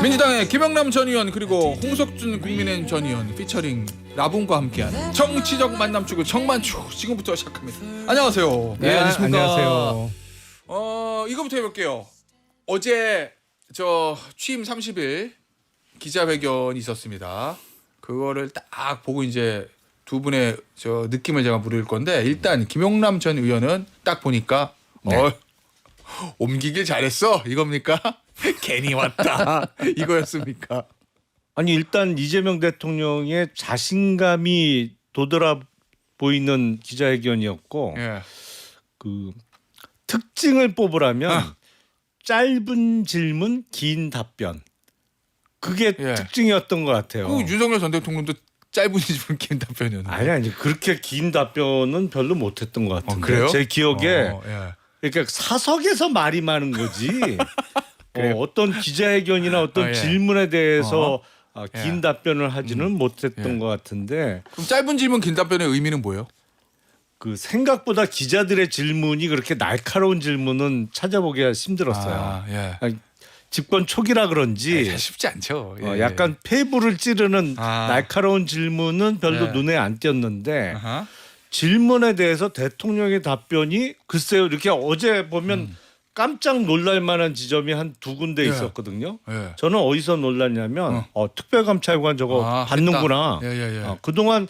민주당의 김영남 전 의원 그리고 홍석준 국민의힘 전 의원 피처링 라붐과 함께한 정치적 만남축을 정만축 지금부터 시작합니다. 안녕하세요. 네, 안녕하십니까. 안녕하세요. 이거부터 해볼게요. 어제 저 취임 30일 기자회견이 있었습니다. 그거를 딱 보고 이제 두 분의 저 느낌을 제가 물을 건데 일단 김영남 전 의원은 딱 보니까 옮기길 잘했어 이겁니까? 괜히 왔다 이거였습니까? 아니 일단 이재명 대통령의 자신감이 도드라 보이는 기자회견이었고 예. 그 특징을 뽑으라면 짧은 질문, 긴 답변. 그게 예. 특징이었던 것 같아요. 그 윤석열 전 대통령도 짧은 질문 긴 답변이었는데. 아니 그렇게 긴 답변은 별로 못했던 것 같은데. 그래요? 제 기억에 예. 그러니까 사석에서 말이 많은 거지. 어떤 기자회견이나 어떤 예. 질문에 대해서 예. 긴 답변을 하지는 못했던 예. 것 같은데. 그럼 짧은 질문 긴 답변의 의미는 뭐예요? 그 생각보다 기자들의 질문이 그렇게 날카로운 질문은 찾아보기가 힘들었어요. 예. 집권 초기라 그런지 쉽지 않죠. 예. 약간 폐부를 찌르는 아. 날카로운 질문은 별로 예. 눈에 안 띄었는데 아하. 질문에 대해서 대통령의 답변이 글쎄요 이렇게 어제 보면 깜짝 놀랄 만한 지점이 한 두 군데 예. 있었거든요. 예. 저는 어디서 놀랐냐면 특별감찰관 저거 받는구나. 예. 그동안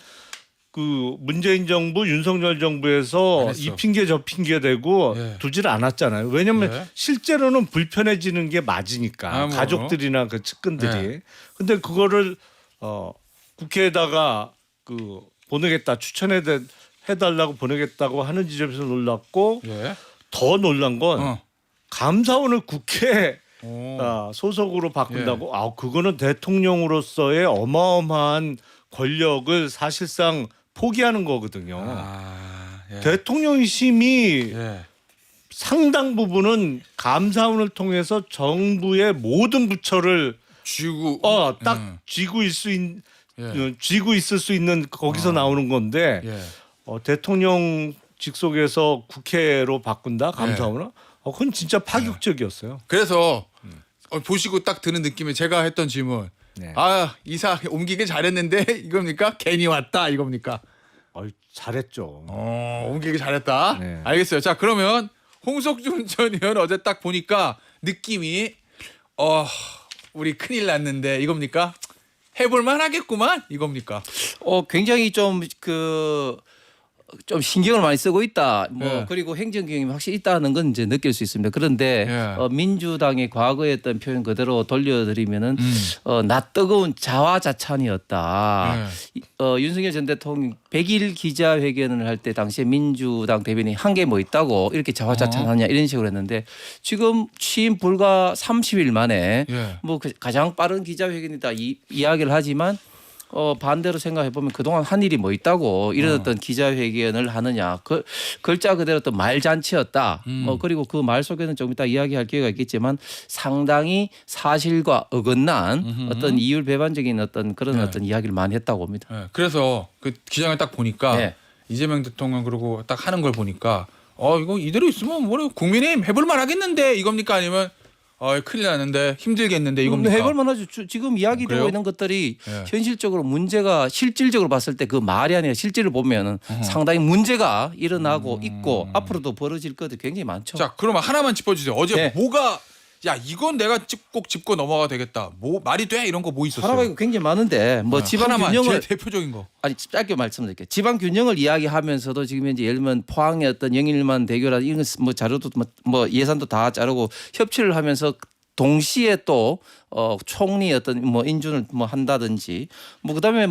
그 문재인 정부 윤석열 정부에서 안 했어. 이 핑계 저 핑계 대고 예. 두질 않았잖아요. 왜냐하면 예. 실제로는 불편해지는 게 맞으니까 뭐. 가족들이나 그 측근들이. 예. 근데 그거를 국회에다가 그 보내겠다 추천해 해달라고 보내겠다고 하는 지점에서 놀랐고 예. 더 놀란 건 감사원을 국회 오. 소속으로 바꾼다고. 그거는 대통령으로서의 어마어마한 권력을 사실상 포기하는 거거든요. 예. 대통령심이 예. 상당 부분은 감사원을 통해서 정부의 모든 부처를 쥐고 딱 쥐고 예. 쥐고 있을 수 있는 거기서 나오는 건데 예. 대통령 직속에서 국회로 바꾼다 감사원을 그건 진짜 파격적이었어요. 그래서 보시고 딱 드는 느낌이 제가 했던 질문. 네. 이사 옮기길 잘했는데 이겁니까? 괜히 왔다 이겁니까? 잘했죠. 옮기길 잘했다. 네. 알겠어요. 자 그러면 홍석준 전 의원 어제 딱 보니까 느낌이 우리 큰일 났는데 이겁니까? 해볼만 하겠구만 이겁니까? 굉장히 좀 신경을 많이 쓰고 있다. 예. 그리고 행정 경험이 확실히 있다는 건 이제 느낄 수 있습니다. 그런데 예. 민주당의 과거에 했던 표현 그대로 돌려드리면은 낯뜨거운 자화자찬이었다. 윤석열 전 대통령 100일 기자회견을 할 때 당시에 민주당 대변인이 한 게 뭐 있다고 이렇게 자화자찬하냐 이런 식으로 했는데 지금 취임 불과 30일 만에 예. 가장 빠른 기자회견이다 이야기를 하지만 반대로 생각해 보면 그동안 한 일이 뭐 있다고 이런 어떤 기자회견을 하느냐 글자 그대로 어떤 말잔치였다. 그리고 그 말 속에는 좀 이따 이야기할 기회가 있겠지만 상당히 사실과 어긋난 어떤 이율 배반적인 어떤 그런 어떤 이야기를 많이 했다고 봅니다. 예. 그래서 그 기장을 딱 보니까 네. 이재명 대통령 그러고 딱 하는 걸 보니까 이거 이대로 있으면 뭐래 국민의힘 해볼만 하겠는데 이겁니까? 아니면 큰일 나는데 힘들겠는데 이겁니까? 해볼 만하죠. 지금 이야기되고 그래요? 있는 것들이 예. 현실적으로 문제가 실질적으로 봤을 때 그 말이 아니라 실질을 보면은 상당히 문제가 일어나고 있고 앞으로도 벌어질 것들이 굉장히 많죠. 자 그러면 하나만 짚어주세요. 어제 네. 뭐가 이건 내가 꼭 짚고 넘어가 되겠다. 뭐 말이 돼 이런 거 뭐 있었어요? 하나가 굉장히 많은데 지방 하나만 균형을 제일 대표적인 거. 짧게 말씀드릴게요. 지방 균형을 이야기하면서도 지금 현재 예를 들면 포항의 어떤 영일만 대교라 이런 자료도 예산도 다 자르고 협치를 하면서 동시에 또 총리 어떤 인준을 한다든지 그다음에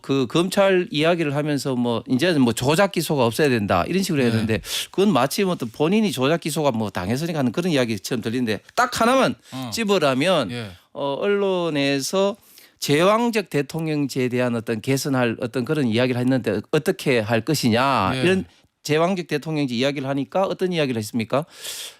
그 검찰 이야기를 하면서 이제는 조작 기소가 없어야 된다 이런 식으로 해야 되는데 그건 마치 어떤 본인이 조작 기소가 당했으니까 하는 그런 이야기처럼 들리는데 딱 하나만 찝으라면 예. 언론에서 제왕적 대통령제에 대한 어떤 개선할 어떤 그런 이야기를 했는데 어떻게 할 것이냐 예. 이런 제왕적 대통령제 이야기를 하니까 어떤 이야기를 했습니까?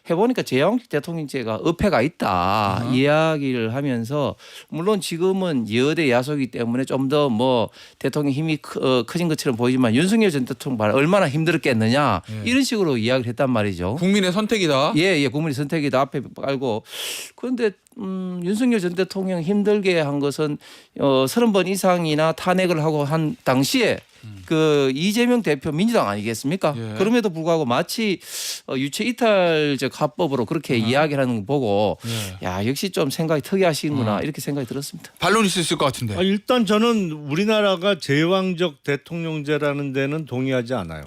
해보니까 제왕적 대통령제가 어폐가 있다 이야기를 하면서 물론 지금은 여대 야소이기 때문에 좀 더 뭐 대통령 힘이 커진 것처럼 보이지만 윤석열 전 대통령 말 얼마나 힘들었겠느냐 이런 식으로 이야기를 했단 말이죠. 국민의 선택이다. 예, 국민의 선택이다 앞에 깔고 그런데 윤석열 전 대통령 힘들게 한 것은 30번 이상이나 탄핵을 하고 한 당시에 그 이재명 대표 민주당 아니겠습니까? 예. 그럼에도 불구하고 마치 유체 이탈적 합법으로 그렇게 이야기하는 거 보고 야 역시 좀 생각이 특이하시구나 이렇게 생각이 들었습니다. 반론이 있을 것 같은데. 일단 저는 우리나라가 제왕적 대통령제라는 데는 동의하지 않아요.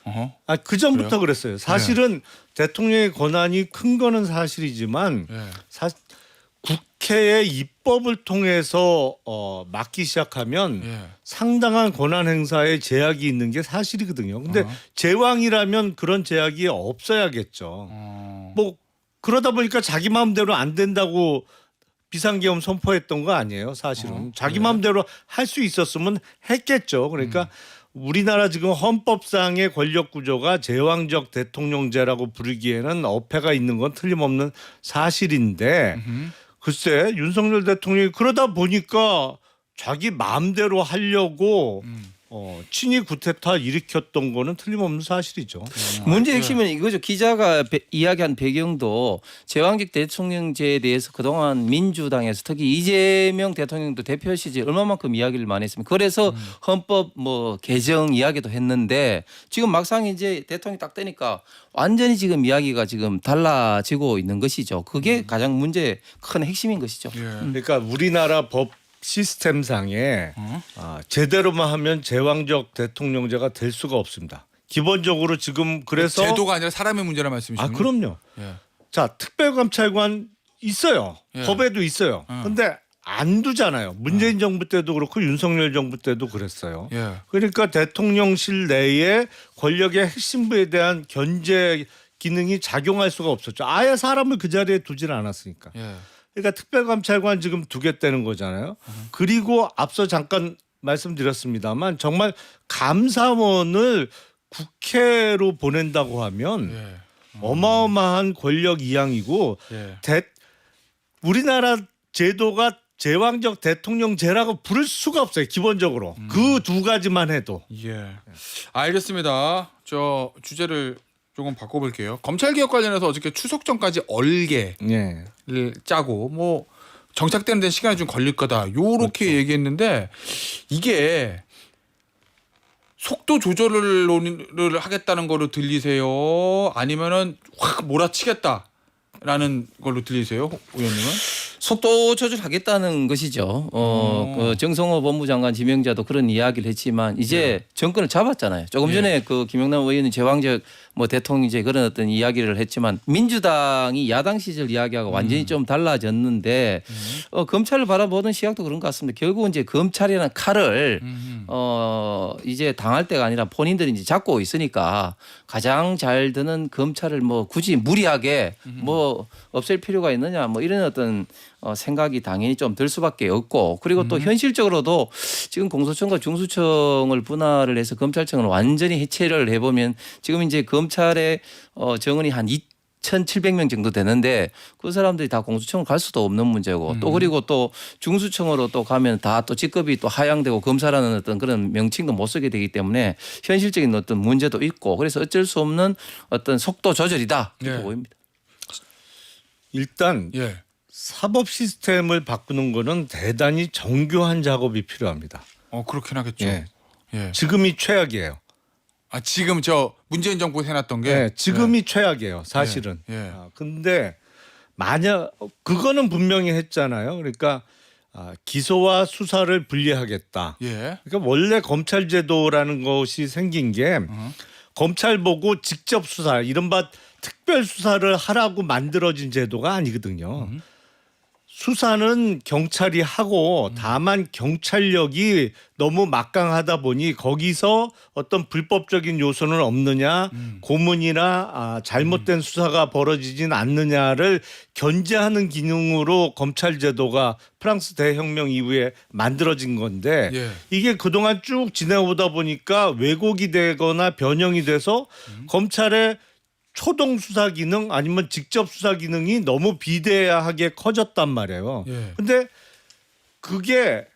어허. 그 전부터 그랬어요. 사실은 대통령의 권한이 큰 거는 사실이지만 예. 국회의 입법을 통해서 막기 시작하면 예. 상당한 권한 행사에 제약이 있는 게 사실이거든요. 근데 제왕이라면 그런 제약이 없어야겠죠. 뭐 그러다 보니까 자기 마음대로 안 된다고 비상계엄 선포했던 거 아니에요, 사실은. 자기 마음대로 할 수 있었으면 했겠죠. 그러니까 우리나라 지금 헌법상의 권력 구조가 제왕적 대통령제라고 부르기에는 어폐가 있는 건 틀림없는 사실인데 글쎄 윤석열 대통령이 그러다 보니까 자기 마음대로 하려고 친위 구테타 일으켰던 거는 틀림없는 사실이죠. 문제 핵심은 이거죠. 기자가 이야기한 배경도 제왕적 대통령제에 대해서 그동안 민주당에서 특히 이재명 대통령도 대표 시절 얼마만큼 이야기를 많이 했습니다. 그래서 헌법 뭐 개정 이야기도 했는데 지금 막상 이제 대통령이 딱 되니까 완전히 지금 이야기가 지금 달라지고 있는 것이죠. 그게 가장 문제의 큰 핵심인 것이죠. 그러니까 우리나라 법 시스템상에 제대로만 하면 제왕적 대통령제가 될 수가 없습니다. 기본적으로 지금 그래서 제도가 아니라 사람의 문제란 말씀이시죠? 그럼요. 예. 자, 특별감찰관 있어요. 예. 법에도 있어요. 근데 안 두잖아요. 문재인 정부 때도 그렇고 윤석열 정부 때도 그랬어요. 예. 그러니까 대통령실 내에 권력의 핵심부에 대한 견제 기능이 작용할 수가 없었죠. 아예 사람을 그 자리에 두질 않았으니까. 예. 그러니까 특별감찰관 지금 두겠다는 거잖아요. 그리고 앞서 잠깐 말씀드렸습니다만 정말 감사원을 국회로 보낸다고 하면 예. 어마어마한 권력 이양이고 예. 우리나라 제도가 제왕적 대통령제라고 부를 수가 없어요. 기본적으로 그 두 가지만 해도. 예. 알겠습니다. 저 주제를 조금 바꿔볼게요. 검찰 개혁 관련해서 어저께 추석 전까지 얼개를 예. 짜고 뭐 정착되는 데 시간이 좀 걸릴 거다. 요렇게 그렇죠. 얘기했는데 이게 속도 조절을 하겠다는 거로 들리세요? 아니면은 확 몰아치겠다라는 걸로 들리세요, 의원님은? 속도 조절하겠다는 것이죠. 그 정성호 법무장관 지명자도 그런 이야기를 했지만 이제 정권을 잡았잖아요. 조금 전에 그 김영남 의원이 제왕적 뭐 대통령제 그런 어떤 이야기를 했지만 민주당이 야당 시절 이야기하고 완전히 좀 달라졌는데 검찰을 바라보는 시각도 그런 것 같습니다. 결국은 이제 검찰이라는 칼을 이제 당할 때가 아니라 본인들이 이제 잡고 있으니까 가장 잘 드는 검찰을 뭐 굳이 무리하게 뭐 없앨 필요가 있느냐 뭐 이런 어떤 생각이 당연히 좀 들 수밖에 없고 그리고 또 현실적으로도 지금 공소청과 중수청을 분할을 해서 검찰청을 완전히 해체를 해보면 지금 이제 검찰의 정원이 한 2,700명 정도 되는데 그 사람들이 다 공수청을 갈 수도 없는 문제고 또 그리고 또 중수청으로 또 가면 다 또 직급이 또 하향되고 검사라는 어떤 그런 명칭도 못 쓰게 되기 때문에 현실적인 어떤 문제도 있고 그래서 어쩔 수 없는 어떤 속도 조절이다 이렇게 보입니다. 일단 예. 사법 시스템을 바꾸는 거는 대단히 정교한 작업이 필요합니다. 그렇긴 하겠죠. 예. 예. 지금이 최악이에요. 지금 저 문재인 정부에서 해놨던 게 네, 지금이 최악이에요, 사실은. 예. 근데 만약 그거는 분명히 했잖아요. 그러니까 기소와 수사를 분리하겠다. 예. 그러니까 원래 검찰 제도라는 것이 생긴 게 검찰 보고 직접 수사, 이른바 특별 수사를 하라고 만들어진 제도가 아니거든요. 수사는 경찰이 하고 다만 경찰력이 너무 막강하다 보니 거기서 어떤 불법적인 요소는 없느냐, 고문이나 잘못된 수사가 벌어지진 않느냐를 견제하는 기능으로 검찰 제도가 프랑스 대혁명 이후에 만들어진 건데 예. 이게 그동안 쭉 지내오다 보니까 왜곡이 되거나 변형이 돼서 검찰의 초동 수사 기능 아니면 직접 수사 기능이 너무 비대하게 커졌단 말이에요. 예. 근데 그게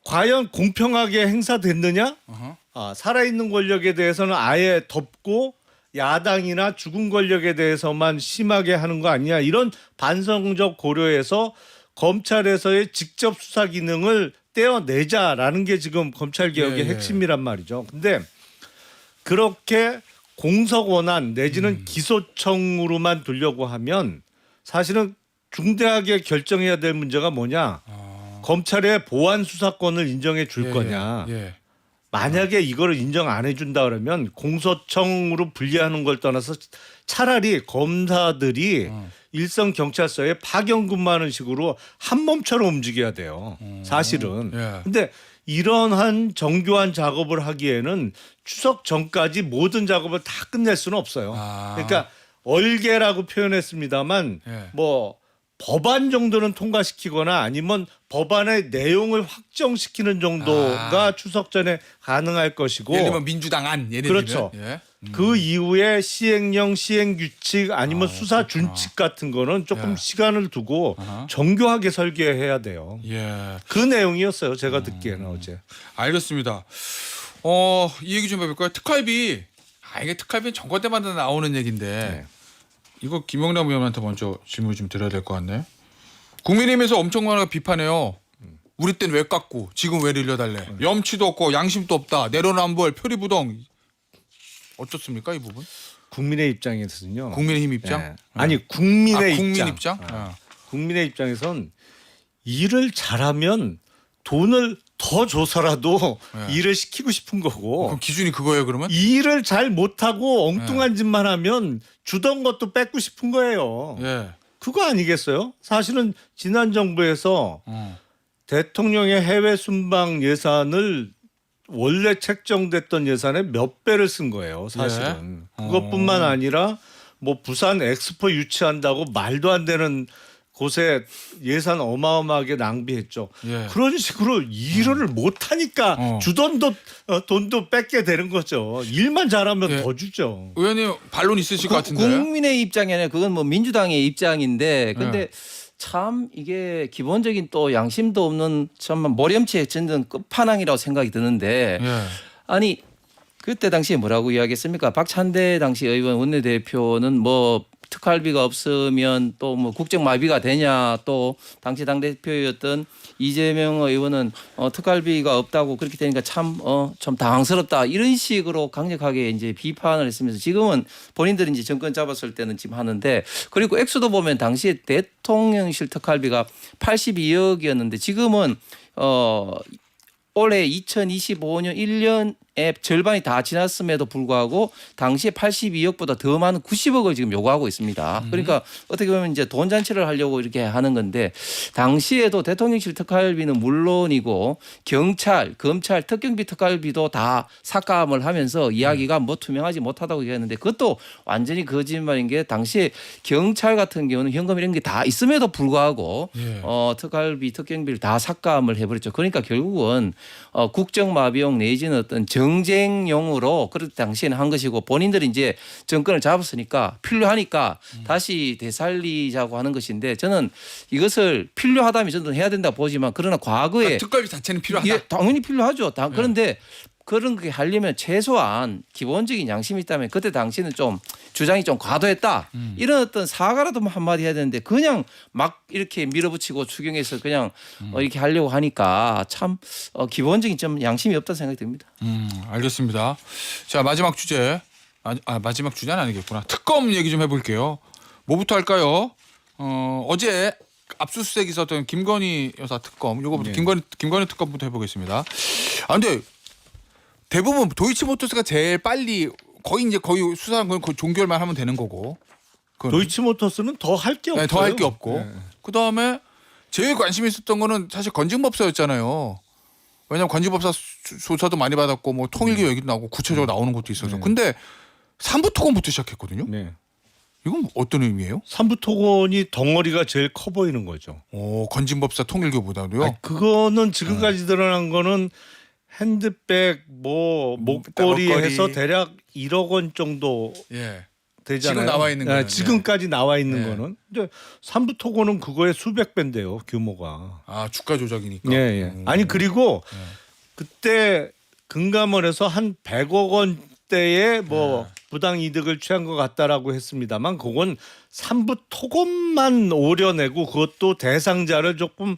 과연 공평하게 행사됐느냐? 어허. 살아있는 권력에 대해서는 아예 덮고 야당이나 죽은 권력에 대해서만 심하게 하는 거 아니냐 이런 반성적 고려에서 검찰에서의 직접 수사 기능을 떼어내자라는 게 지금 검찰 개혁의 예, 예. 핵심이란 말이죠. 근데 그렇게 공석 원안 내지는 기소청으로만 두려고 하면 사실은 중대하게 결정해야 될 문제가 뭐냐? 검찰의 보안 수사권을 인정해 줄 예, 거냐? 예. 만약에 이거를 인정 안 해준다 그러면 공소청으로 분리하는 걸 떠나서 차라리 검사들이 일선 경찰서에 파견 근무하는 식으로 한 몸처럼 움직여야 돼요. 사실은. 예. 근데 이러한 정교한 작업을 하기에는 추석 전까지 모든 작업을 다 끝낼 수는 없어요. 아. 그러니까 얼개라고 표현했습니다만 예. 뭐 법안 정도는 통과시키거나 아니면 법안의 내용을 확정시키는 정도가 추석 전에 가능할 것이고 예를 들면 민주당 안 예를 그렇죠. 들면 예. 그 이후에 시행령, 시행규칙 아니면 수사 준칙 같은 거는 조금 예. 시간을 두고 아하. 정교하게 설계해야 돼요. 예. 그 내용이었어요. 제가 듣기에는 어제. 알겠습니다. 이 얘기 좀 해볼까요? 특활비. 이게 특활비는 정권 때마다 나오는 얘기인데 네. 이거 김영남 의원한테 먼저 질문 좀 드려야 될 것 같네. 국민의힘에서 엄청 많이 비판해요. 우리 땐 왜 깎고 지금 왜 늘려달래. 염치도 없고 양심도 없다. 내로남불 표리부동. 어떻습니까 이 부분? 국민의 입장에서는요. 국민의힘 입장? 네. 아니 국민의 국민 입장. 입장? 국민의 입장에선 일을 잘하면 돈을 더 줘서라도 네. 일을 시키고 싶은 거고 그럼 기준이 그거예요 그러면? 일을 잘 못하고 엉뚱한 짓만 하면 주던 것도 뺏고 싶은 거예요. 예. 그거 아니겠어요? 사실은 지난 정부에서 어. 대통령의 해외 순방 예산을 원래 책정됐던 예산의 몇 배를 쓴 거예요. 사실은. 예? 그것뿐만 아니라 뭐 부산 엑스포 유치한다고 말도 안 되는 곳에 예산 어마어마하게 낭비했죠. 예. 그런 식으로 일을 못하니까 주던 돈도 뺏게 되는 거죠. 일만 잘하면 예. 더 주죠. 의원님 반론 있으실 것 같은데. 국민의 입장이 아니라 그건 뭐 민주당의 입장인데 근데 참 이게 기본적인 또 양심도 없는 참 모렴치에 젖는 끝판왕이라고 생각이 드는데 예. 아니 그때 당시에 뭐라고 이야기했습니까? 박찬대 당시 의원 원내대표는 뭐 특활비가 없으면 또 뭐 국정마비가 되냐 또 당시 당대표였던 이재명 의원은 특활비가 없다고 그렇게 되니까 참 당황스럽다 이런 식으로 강력하게 이제 비판을 했으면서 지금은 본인들이 이제 정권 잡았을 때는 지금 하는데 그리고 액수도 보면 당시에 대통령실 특활비가 82억이었는데 지금은 올해 2025년 1년에 절반이 다 지났음에도 불구하고 당시에 82억보다 더 많은 90억을 지금 요구하고 있습니다. 그러니까 어떻게 보면 이제 돈 잔치를 하려고 이렇게 하는 건데 당시에도 대통령실 특활비는 물론이고 경찰, 검찰, 특경비 특활비도 다 삭감을 하면서 이야기가 뭐 투명하지 못하다고 얘기했는데 그것도 완전히 거짓말인 게 당시에 경찰 같은 경우는 현금 이런 게 다 있음에도 불구하고 예. 특활비, 특경비를 다 삭감을 해버렸죠. 그러니까 결국은 국정마비용 내지는 어떤 정쟁용으로 그럴 당시에는 한 것이고 본인들이 이제 정권을 잡았으니까 필요하니까 다시 되살리자고 하는 것인데 저는 이것을 필요하다면 저는 해야 된다고 보지만 그러나 과거에 특활비 자체는 필요하다. 예, 당연히 필요하죠. 그런데 그런 게 하려면 최소한 기본적인 양심이 있다면 그때 당시는 좀 주장이 좀 과도했다. 이런 어떤 사과라도 한마디 해야 되는데 그냥 막 이렇게 밀어붙이고 추경해서 그냥 이렇게 하려고 하니까 참 기본적인 좀 양심이 없다 생각이 듭니다. 알겠습니다. 자 마지막 주제. 마지막 주제는 아니겠구나. 특검 얘기 좀 해볼게요. 뭐부터 할까요? 어제 압수수색 있었던 김건희 여사 특검. 요거부터 김건희 특검부터 해보겠습니다. 근데 대부분 도이치모터스가 제일 빨리 거의 수사한 건 종결만 하면 되는 거고 그건. 도이치모터스는 더 할 게 없어요. 더 할 게 없고. 네. 그 다음에 제일 관심 있었던 거는 사실 건진법사였잖아요. 왜냐면 건진법사 조사도 많이 받았고 뭐 통일교 얘기도 나오고 구체적으로 나오는 것도 있어서. 네. 근데 삼부토건부터 시작했거든요. 네. 이건 어떤 의미예요? 삼부토건이 덩어리가 제일 커 보이는 거죠. 건진법사 통일교보다도요. 아니, 그거는 지금까지 드러난 거는 핸드백, 뭐 목걸이 목걸이. 해서 대략 1억 원 정도 예. 되잖아요. 지금 나와 있는 거는. 지금까지 나와 있는 네. 거는. 근데 삼부토건은 그거의 수백 배인데요, 규모가. 주가 조작이니까. 예, 예. 아니 그리고 그때 금감원에서 한 100억 원대의 뭐 부당 이득을 취한 것 같다라고 했습니다만 그건 삼부토건만 오려내고 그것도 대상자를 조금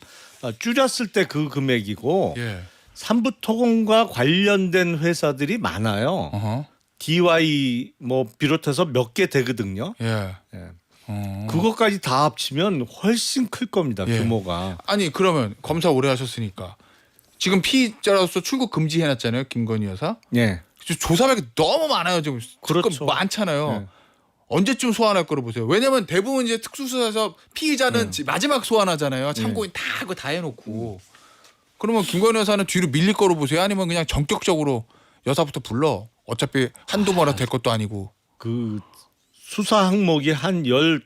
줄였을 때 그 금액이고 예. 삼부토건과 관련된 회사들이 많아요. 어허. DY 뭐 비롯해서 몇 개 되거든요. 예. 예. 그것까지 다 합치면 훨씬 클 겁니다. 예. 규모가. 아니 그러면 검사 오래 하셨으니까 지금 피의자로서 출국 금지해놨잖아요, 김건희 여사. 예. 조사백이 너무 많아요, 지금. 그렇죠. 특검 많잖아요. 네. 언제쯤 소환할 거로 보세요? 왜냐면 대부분 이제 특수수사에서 피의자는 마지막 소환하잖아요. 참고인 다 그거 다 해놓고. 그러면 김건희 여사는 뒤로 밀릴 거로 보세요? 아니면 그냥 전격적으로 여사부터 불러? 어차피 한두 번이라 될 것도 아니고. 그 수사 항목이 한 15개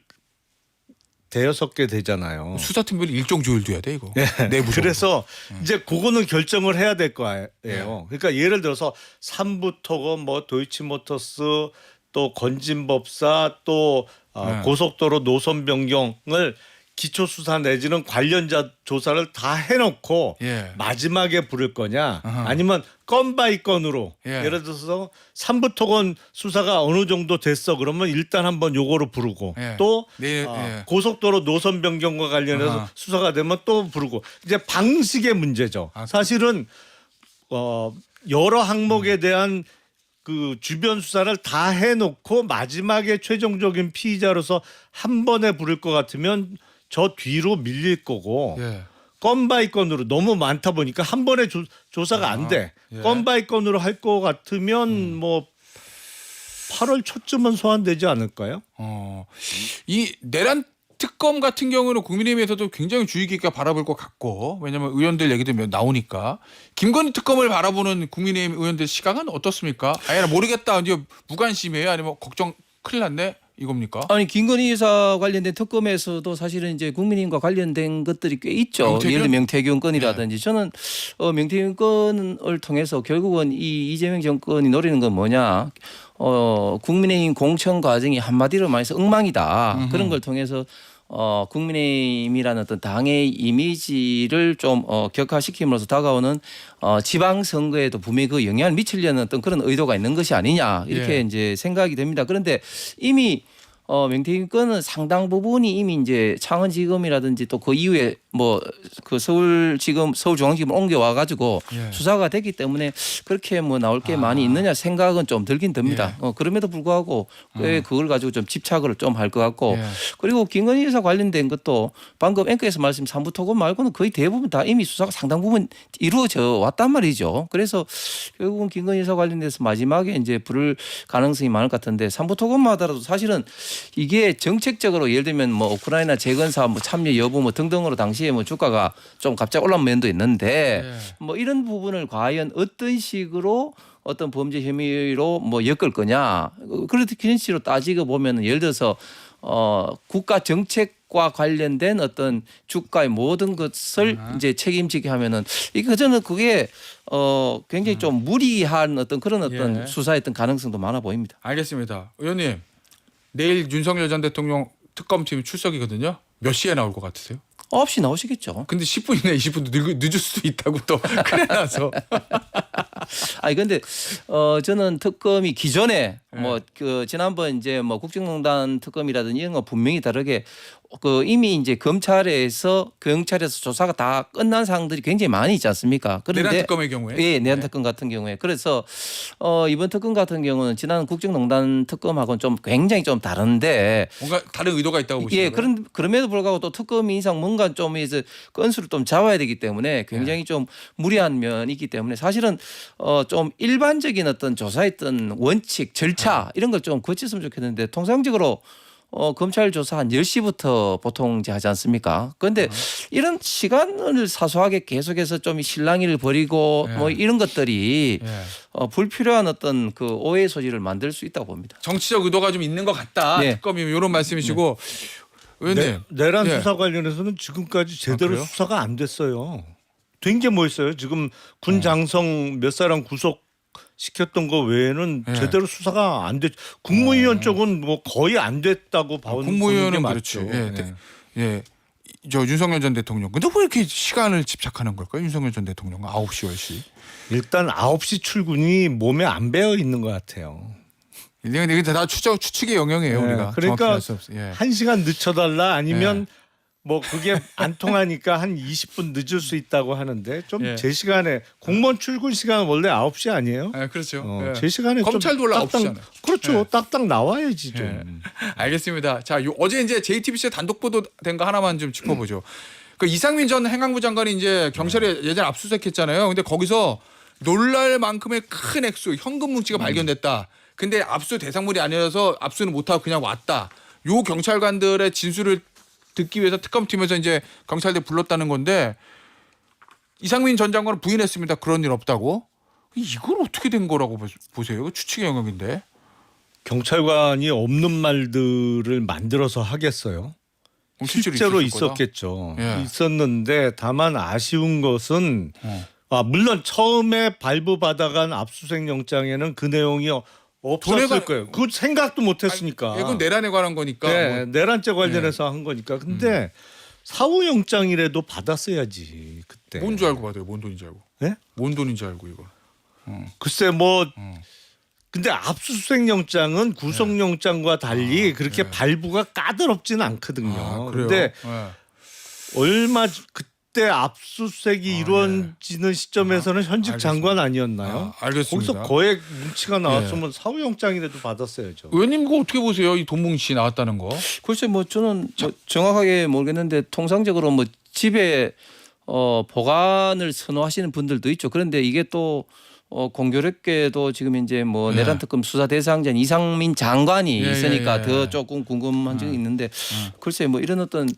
되잖아요. 수사팀별로 일정 조율돼야 돼 이거. 예. 내부적으로. 그래서 이제 그거는 결정을 해야 될 거예요. 그러니까 예를 들어서 삼부토건 뭐 도이치모터스 또 건진법사 또 고속도로 노선 변경을 기초수사 내지는 관련자 조사를 다 해놓고 예. 마지막에 부를 거냐 아하. 아니면 건 바이 건으로 예. 예를 들어서 삼부토건 수사가 어느 정도 됐어 그러면 일단 한번 요거로 부르고 예. 또 네, 예. 고속도로 노선 변경과 관련해서 아하. 수사가 되면 또 부르고 이제 방식의 문제죠. 사실은 여러 항목에 대한 그 주변 수사를 다 해놓고 마지막에 최종적인 피의자로서 한 번에 부를 것 같으면 저 뒤로 밀릴 거고 예. 건 바이 건으로 너무 많다 보니까 한 번에 조사가 안 돼. 예. 건 바이 건으로 할 것 같으면 뭐 8월 초쯤은 소환되지 않을까요? 이 내란 특검 같은 경우는 국민의힘에서도 굉장히 주의 깊게 바라볼 것 같고 왜냐하면 의원들 얘기도 나오니까 김건희 특검을 바라보는 국민의힘 의원들 시각은 어떻습니까? 아예 모르겠다. 이제 무관심이에요? 아니면 걱정 큰일 났네? 이겁니까? 아니 김건희 여사 관련된 특검에서도 사실은 이제 국민의힘과 관련된 것들이 꽤 있죠. 명태균? 예를 들어 명태균 건이라든지 저는 명태균 건을 통해서 결국은 이 이재명 정권이 노리는 건 뭐냐? 국민의힘 공천 과정이 한마디로 말해서 엉망이다. 그런 걸 통해서 국민의힘이라는 어떤 당의 이미지를 좀 격화시킴으로써 다가오는 지방 선거에도 분명히 그 영향을 미치려는 어떤 그런 의도가 있는 것이 아니냐 이렇게 예. 이제 생각이 됩니다. 그런데 이미 명태균 건은 상당 부분이 이미 이제 창원지검이라든지 또 그 이후에 뭐 그 서울지검, 서울중앙지검 옮겨와 가지고 예. 수사가 됐기 때문에 그렇게 뭐 나올 게 많이 있느냐 생각은 좀 들긴 듭니다. 그럼에도 불구하고 꽤 그걸 가지고 좀 집착을 좀 할 것 같고 예. 그리고 김건희 여사 관련된 것도 방금 앵커에서 말씀 삼부토건 말고는 거의 대부분 다 이미 수사가 상당 부분 이루어져 왔단 말이죠. 그래서 결국은 김건희 여사 관련돼서 마지막에 이제 부를 가능성이 많을 것 같은데 삼부토건마다라도 사실은 이게 정책적으로 예를 들면 뭐 우크라이나 재건 사업 뭐 참여 여부 뭐 등등으로 당시에 뭐 주가가 좀 갑자기 올라온 면도 있는데 뭐 이런 부분을 과연 어떤 식으로 어떤 범죄 혐의로 뭐 엮을 거냐. 그렇게 그런 식으로 따지고 보면 예를 들어서 국가 정책과 관련된 어떤 주가의 모든 것을 이제 책임지게 하면은 이거 저는 그게 굉장히 좀 무리한 어떤 그런 어떤 예. 수사했던 가능성도 많아 보입니다. 알겠습니다. 의원님 내일 윤석열 전 대통령 특검팀 출석이거든요. 몇 시에 나올 것 같으세요? 9시 나오시겠죠. 근데 10분이나 20분도 늦을 수도 있다고 또 그래 놔서. 아니 근데 저는 특검이 기존에 뭐 그 지난번 이제 뭐 국정농단 특검이라든지 이런 거 분명히 다르게 그 이미 이제 검찰에서 경찰에서 조사가 다 끝난 사항들이 굉장히 많이 있지 않습니까? 내란 특검의 경우에. 예, 내란 특검 같은 경우에 그래서 이번 특검 같은 경우는 지난 국정농단 특검하고는 좀 굉장히 좀 다른데 뭔가 다른 의도가 있다고 보시나요? 예, 그럼에도 불구하고 또 특검 이상 뭔가 좀 이제 건수를 좀 잡아야 되기 때문에 굉장히 좀 무리한 면이 있기 때문에 사실은 좀 일반적인 어떤 조사했던 원칙, 절차 이런 걸 좀 거쳤으면 좋겠는데 통상적으로 검찰 조사 한 10시부터 보통 이제 하지 않습니까? 그런데 이런 시간을 사소하게 계속해서 좀 실랑이를 벌이고 예. 뭐 이런 것들이 예. 불필요한 어떤 그 오해 소지를 만들 수 있다고 봅니다. 정치적 의도가 좀 있는 것 같다. 네. 특검이 이런 말씀이시고 의원님. 내란 예. 수사 관련해서는 지금까지 제대로 그래요? 수사가 안 됐어요. 된 게 뭐 있어요? 지금 군 장성 몇 사람 구속 시켰던 거 외에는 예. 제대로 수사가 안 됐. 국무위원 쪽은 뭐 거의 안 됐다고 보는 게 국무위원은 맞죠. 그렇죠. 예. 네. 예. 저 윤석열 전 대통령. 근데 왜 이렇게 시간을 집착하는 걸까요? 윤석열 전 대통령 9시 10시. 일단 9시 출근이 몸에 안 배어 있는 것 같아요. 이게 다 추측의 영역이에요. 네, 우리가 그러니까 정확히 알 수 없어요. 예. 1시간 늦춰달라 아니면 뭐 그게 안 통하니까 한 20분 늦을 수 있다고 하는데 좀 예. 제 시간에 공무원 출근 시간 원래 9시 아니에요? 예, 그렇죠. 예. 제 시간에 검찰도 원래 좀 9시잖아요. 그렇죠. 예. 딱딱 나와야지 좀. 예. 알겠습니다. 자, 어제 이제 JTBC 단독 보도된 거 하나만 좀 짚어보죠. 그 이상민 전 행안부 장관이 이제 경찰에 예전에 압수수색했잖아요. 근데 거기서 놀랄 만큼의 큰 액수 현금 뭉치가 발견됐다. 근데 압수 대상물이 아니라서 압수는 못하고 그냥 왔다. 요 경찰관들의 진술을 듣기 위해서 특검팀에서 이제 경찰대 불렀다는 건데 이상민 전 장관은 부인했습니다. 그런 일 없다고. 이걸 어떻게 된 거라고 보세요? 이거 추측의 영역인데. 경찰관이 없는 말들을 만들어서 하겠어요? 실제로 있었을 거다. 있었겠죠. 예. 있었는데 다만 아쉬운 것은 물론 처음에 발부받아간 압수수색 영장에는 그 내용이 없었을 돈에 거예요. 그 생각도 못했으니까. 이건 내란에 관한 거니까. 네, 뭐. 내란죄 관련해서 한 거니까. 근데 사후 영장이라도 받았어야지 그때. 뭔 줄 알고 받아요? 뭔 돈인 줄 알고? 네? 뭔 돈인 줄 알고 이거? 글쎄 뭐. 근데 압수수색 영장은 구속 영장과 달리 그렇게 발부가 까다롭지는 않거든요. 그래요? 근데 네. 얼마 그때 압수수색이 이루어지는 시점에서는 현직 알겠습니다. 장관 아니었나요? 알겠습니다. 거기서 거액 뭉치가 나왔으면 사후 영장이라도 받았어야죠. 의원님 그거 어떻게 보세요? 이 돈뭉치 나왔다는 거. 글쎄 뭐 저는 뭐 정확하게 모르겠는데 통상적으로 뭐 집에 보관을 선호하시는 분들도 있죠. 그런데 이게 또 공교롭게도 지금 이제 뭐 네. 내란 특검 수사 대상자인 이상민 장관이 예, 있으니까 예, 예. 더 조금 궁금한 점이 있는데 글쎄 뭐 이런 어떤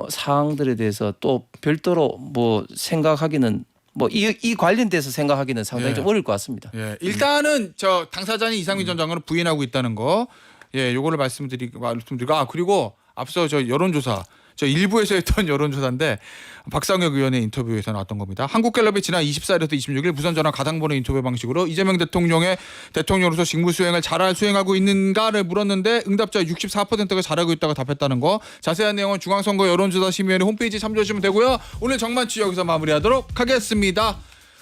사항들에 대해서 또 별도로 뭐 생각하기는 뭐 이 관련돼서 생각하기는 상당히 예. 좀 어려울 것 같습니다. 예. 일단은 저 당사자인 이상민 전 장관은 부인하고 있다는 거. 예, 요거를 말씀드리고 그리고 앞서 저 여론조사 저 일부에서 했던 여론조사인데 박상혁 의원의 인터뷰에서 나왔던 겁니다. 한국갤럽이 지난 24일부터 26일 무선 전화 가상번호 인터뷰 방식으로 이재명 대통령의 대통령으로서 직무 수행을 잘 수행하고 있는가를 물었는데 응답자 64%가 잘하고 있다고 답했다는 거. 자세한 내용은 중앙선거 여론조사심의위원회 홈페이지 참조하시면 되고요. 오늘 정만치 여기서 마무리하도록 하겠습니다.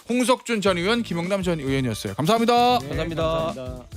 홍석준 전 의원, 김영남 전 의원이었어요. 감사합니다. 감사합니다.